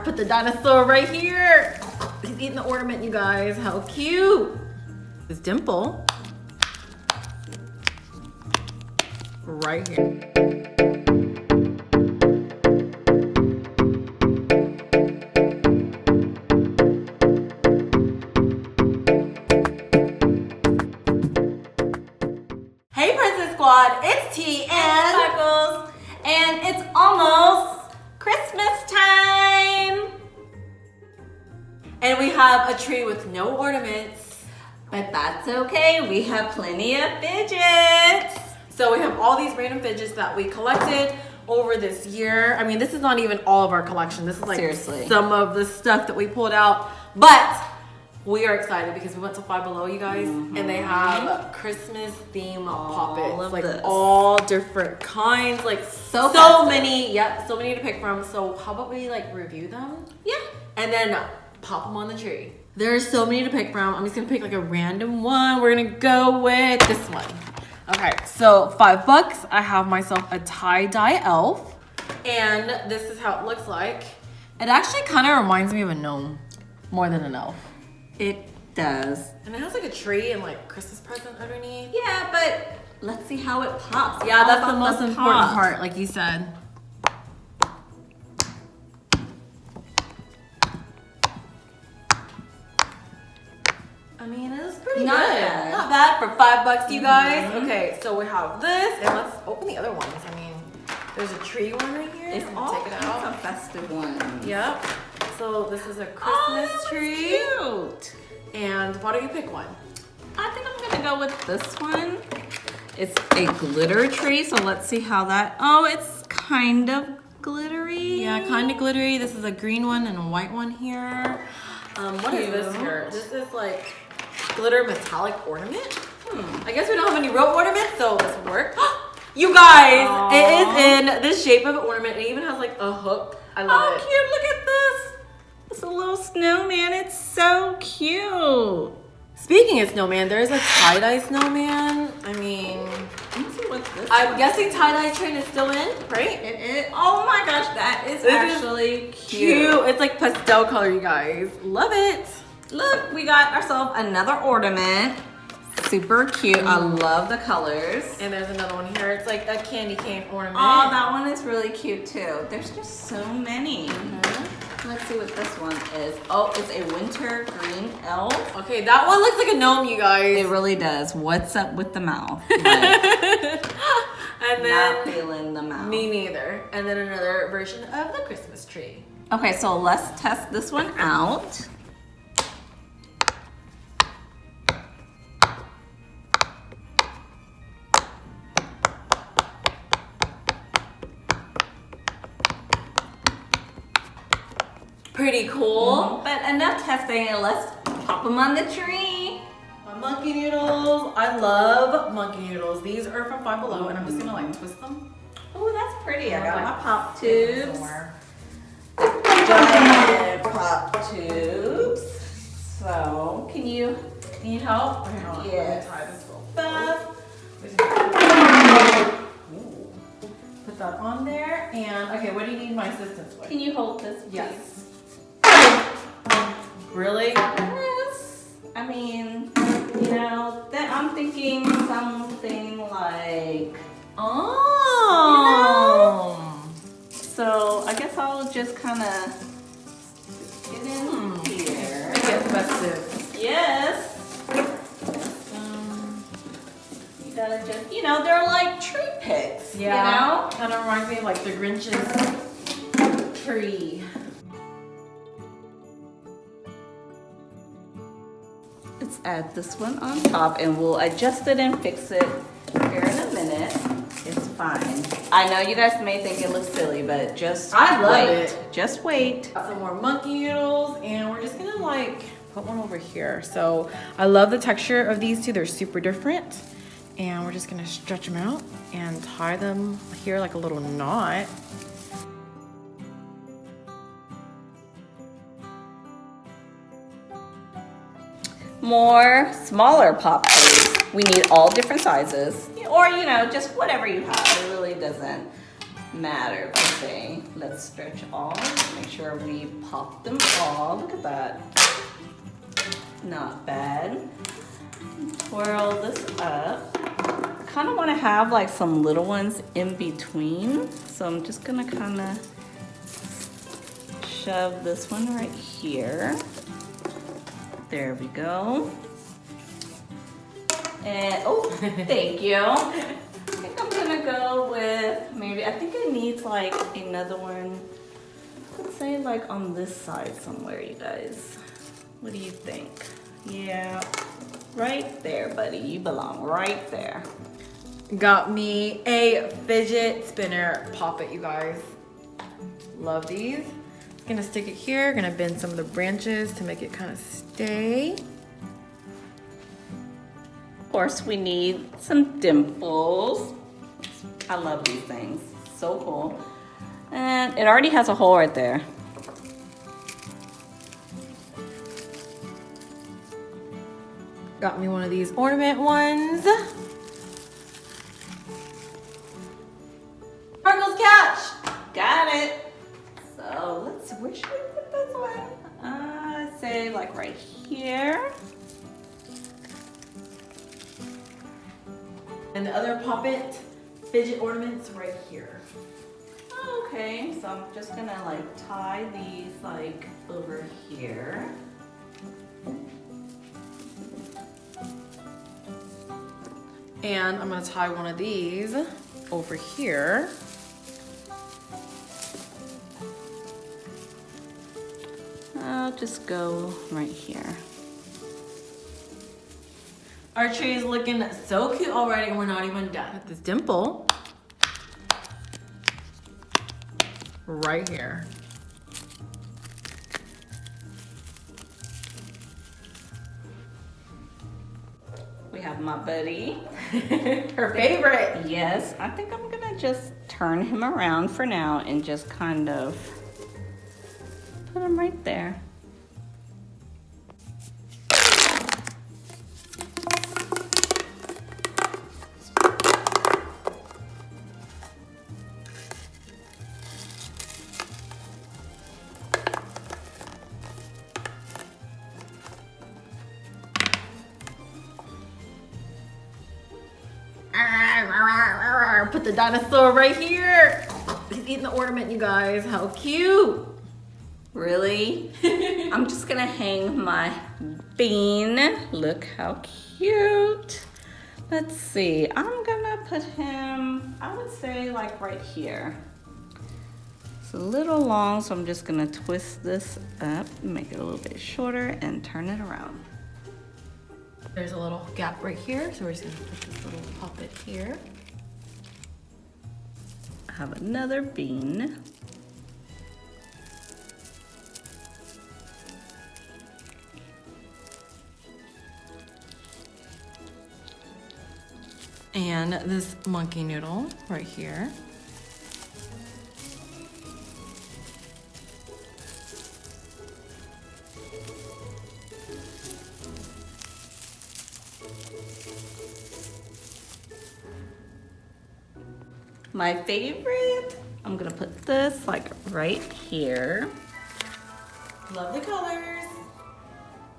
Put the dinosaur right here. He's eating the ornament, you guys. How cute. This dimple. Right here. Hey Princess Squad, it's T and Sparkles, and it's almost Christmas time. And we have a tree with no ornaments. But that's okay, we have plenty of fidgets. So we have all these random fidgets that we collected over this year. I mean, this is not even all of our collection. This is like Seriously. some of the stuff that we pulled out. But we are excited because we went to Five Below, you guys, and they have Christmas theme poppets, like all different kinds, like so many, so many to pick from. So how about we like review them? Yeah. And then pop them on the tree. There's so many to pick from. I'm just gonna pick like a random one. We're gonna go with this one. Okay, so $5. I have myself a tie-dye elf, and this is how it looks like. It actually kind of reminds me of a gnome more than an elf. It does. And it has like a tree and like Christmas present underneath. Yeah, but let's see how it pops. Yeah, that's the most important part, like you said. I mean, it was pretty Not good. bad. Not bad for $5, you guys. Okay, so we have this, and let's open the other ones. I mean, there's a tree one right here. It's all take it out. kinds of festive ones. Yep. So this is a Christmas tree. Cute. And why don't you pick one? I think I'm gonna go with this one. It's a glitter tree, so let's see how that. Oh, it's kind of glittery. Yeah, kind of glittery. This is a green one and a white one here. What is this here? This is like glitter metallic ornament. I guess we don't have any real ornaments, so this will work. You guys, it is in this shape of an ornament. It even has like a hook. I love it. Oh, cute! Look at this. It's a little snowman. It's so cute. Speaking of snowman, there's a tie-dye snowman. I mean, Let's see what's this. I'm guessing tie-dye trend is still in, right? Oh my gosh, that is actually cute. It's like pastel color, you guys. Love it. Look, we got ourselves another ornament. Super cute. I love the colors. And there's another one here. It's like a candy cane ornament. Oh, that one is really cute too. There's just so many. Let's see what this one is. Oh, it's a winter green elf. Okay, that one looks like a gnome, you guys. It really does. What's up with the mouth? And then Not feeling the mouth. me neither. And then another version of the Christmas tree. Okay, so let's test this one out. Pretty cool. But enough testing, and let's pop them on the tree. My monkey noodles. I love monkey noodles. These are from Five Below, and I'm just gonna like twist them. Oh, that's pretty. I got like my pop tubes. somewhere. Pop tubes. So, can you need help? Yes. Try this real fast. Put that on there, and okay, what do you need my assistance with? Can you hold this, please? Yes. Really? Yes. I mean, you know, that I'm thinking something like. Oh. So I guess I'll just kind of get in here. Make it festive. Yes. You gotta just, you know, they're like tree picks. Yeah. You know? Kind of reminds me of like the Grinch's tree. Let's add this one on top, and we'll adjust it and fix it here in a minute. It's fine. I know you guys may think it looks silly, but just love wait. it. Just wait. Got some more monkey noodles, and we're just gonna like put one over here. So I love the texture of these two. They're super different. And we're just gonna stretch them out and tie them here like a little knot. More smaller pop tarts. We need all different sizes, or you know, just whatever you have. It really doesn't matter per se. Let's stretch all, make sure we pop them all. Look at that. Not bad. Twirl this up. I kind of want to have like some little ones in between. So I'm just gonna kind of shove this one right here. There we go. And, oh, thank you. I think I'm gonna go with maybe, I think it needs like another one. Let's say like on this side somewhere, you guys. What do you think? Yeah, right there, buddy. You belong right there. Got me a fidget spinner poppet, you guys. Love these. Gonna stick it here, gonna bend some of the branches to make it kind of stay. Of course, we need some dimples. I love these things, so cool. And it already has a hole right there. Got me one of these ornament ones. Sparkles catch! Got it. So let's, where should we put this one? I'd say like right here. And the other poppet fidget ornaments right here. Okay, so I'm just gonna like tie these like over here. And I'm gonna tie one of these over here. I'll just go right here. Our tree is looking so cute already and we're not even done. With this dimple right here. We have my buddy. Her favorite. Yes, I think I'm gonna just turn him around for now and just kind of put him right there. Put the dinosaur right here. He's eating the ornament, you guys. How cute. Really? I'm just gonna hang my bean. Look how cute. Let's see, I'm gonna put him, I would say like right here. It's a little long, so I'm just gonna twist this up, make it a little bit shorter and turn it around. There's a little gap right here, so we're just gonna put this little poppet here. I have another bean. And this monkey noodle right here. My favorite, I'm gonna put this like right here. Love the colors.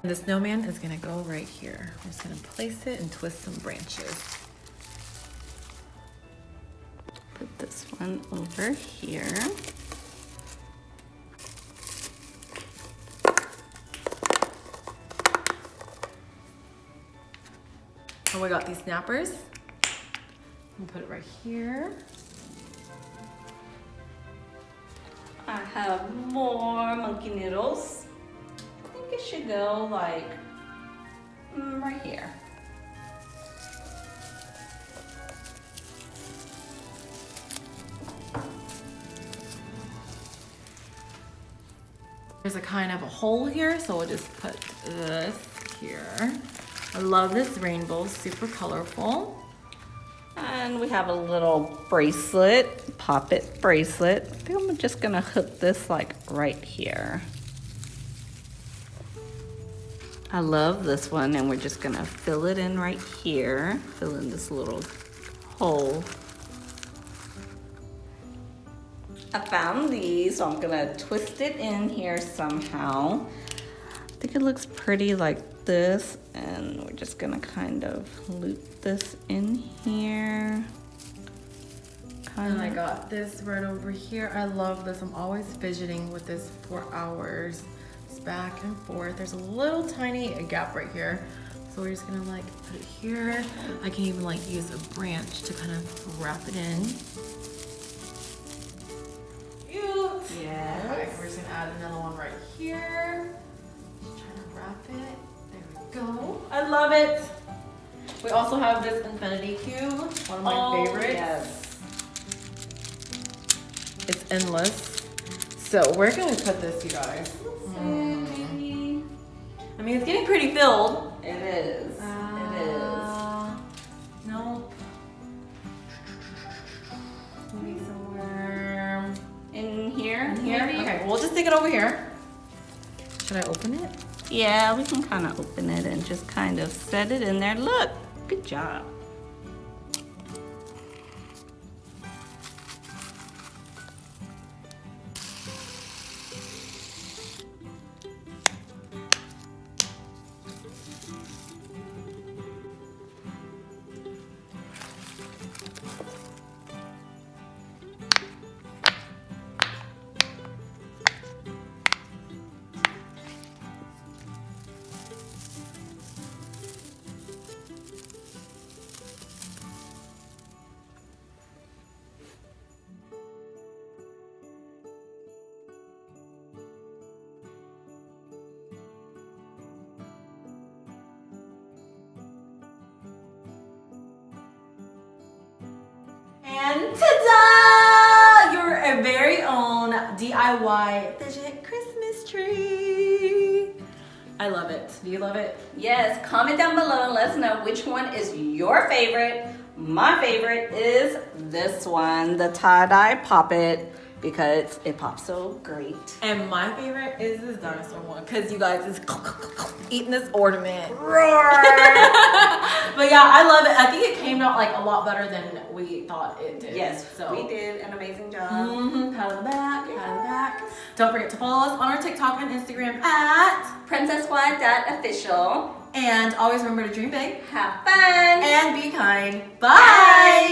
And the snowman is gonna go right here. We're just gonna place it and twist some branches. Put this one over here. And we got these snappers. And put it right here. I have more monkey noodles. I think it should go like right here. There's a kind of a hole here, so we'll just put this here. I love this rainbow, super colorful. And we have a little bracelet, poppet bracelet. I think I'm just gonna hook this like right here. I love this one, and we're just gonna fill it in right here. Fill in this little hole. I found these, so I'm gonna twist it in here somehow. I think it looks pretty like this, and we're just gonna kind of loop this in here. And I got this right over here. I love this. I'm always fidgeting with this for hours. It's back and forth. There's a little tiny gap right here. So we're just gonna like put it here. I can even like use a branch to kind of wrap it in. Cute. Yes. Okay, we're just gonna add another one right here. Just trying to wrap it. There we go. I love it. We also have this infinity cube, one of my favorites. Yes. It's endless. So where can we put this, you guys? I mean, it's getting pretty filled. It is. It is. Nope. Maybe somewhere In here? in here. Maybe? Okay, we'll just stick it over here. Should I open it? Yeah, we can kind of open it and just kind of set it in there. Look, good job. And ta-da! Your very own DIY Fidget Christmas tree. I love it. Do you love it? Yes, comment down below and let us know which one is your favorite. My favorite is this one, the tie-dye Pop-It, because it pops so great. And my favorite is this dinosaur one, because you guys is eating this ornament. Roar! But yeah, I love it. I think it came out like a lot better than we thought it did. Yes, so we did an amazing job. Pat on the back, pat on the back. Don't forget to follow us on our TikTok and Instagram at PrincessY.official. and always remember to dream big Have fun. and be kind. Bye.